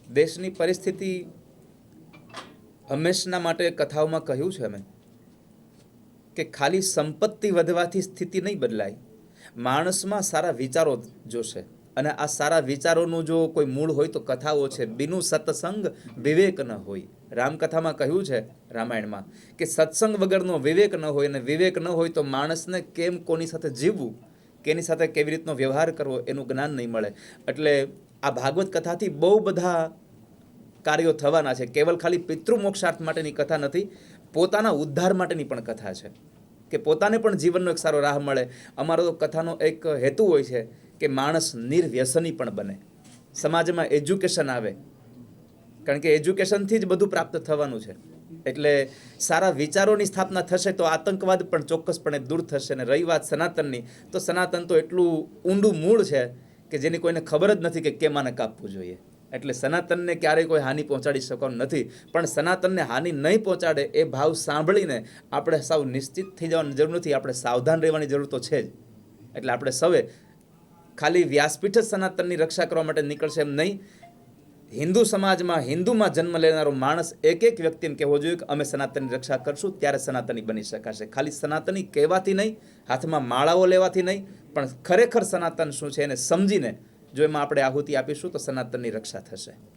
દેશની પરિસ્થિતિ હંમેશના માટે કથાઓમાં કહ્યું છે અમે કે ખાલી સંપત્તિ વધવાથી સ્થિતિ નહીં બદલાય, માણસમાં સારા વિચારો જોશે. અને આ સારા વિચારોનું જો કોઈ મૂળ હોય તો કથાઓ છે. બિનુ સત્સંગ વિવેક ન હોય. રામકથામાં કહ્યું છે રામાયણમાં કે સત્સંગ વગરનો વિવેક ન હોય, અને વિવેક ન હોય તો માણસને કેમ કોની સાથે જીવવું, કેની સાથે કેવી રીતનો વ્યવહાર કરવો એનું જ્ઞાન નહીં મળે. એટલે આ ભાગવત કથાથી બહુ બધા કાર્યો થવાના છે. કેવલ ખાલી પિતૃ મોક્ષાર્થ માટેની કથા નથી, પોતાના ઉદ્ધાર માટેની પણ કથા છે કે પોતાને પણ જીવનનો એક સારો રાહ મળે. અમારો તો કથાનો એક હેતુ હોય છે કે માણસ નિર્વ્યસની પણ બને, સમાજમાં એજ્યુકેશન આવે, કારણ કે એજ્યુકેશનથી જ બધું પ્રાપ્ત થવાનું છે. એટલે સારા વિચારોની સ્થાપના થશે તો આતંકવાદ પણ ચોક્કસપણે દૂર થશે. અને રહી વાત સનાતનની, તો સનાતન તો એટલું ઊંડું મૂળ છે કે જેની કોઈને ખબર જ નથી કે કેમ આને કાપવું જોઈએ. એટલે સનાતનને ક્યારેય કોઈ હાનિ પહોંચાડી શકવાનું નથી, પણ સનાતનને હાનિ નહીં પહોંચાડે એ ભાવ સાંભળીને આપણે સાવ નિશ્ચિત થઈ જવાની જરૂર નથી, આપણે સાવધાન રહેવાની જરૂર તો છે જ. એટલે આપણે સૌએ ખાલી વ્યાસપીઠ જ સનાતનની રક્ષા કરવા માટે નીકળશે એમ નહીં. હિન્દુ સમાજમાં, હિન્દુમાં જન્મ લેનારો માણસ એક એક વ્યક્તિને કહેવો જોઈએ કે અમે સનાતનની રક્ષા કરશું, ત્યારે સનાતની બની શકાશે. ખાલી સનાતની કહેવાથી નહીં, હાથમાં માળાઓ લેવાથી નહીં, પણ ખરેખર સનાતન શું છે એને સમજીને જો એમાં આપણે આહુતિ આપીશું તો સનાતનની રક્ષા થશે.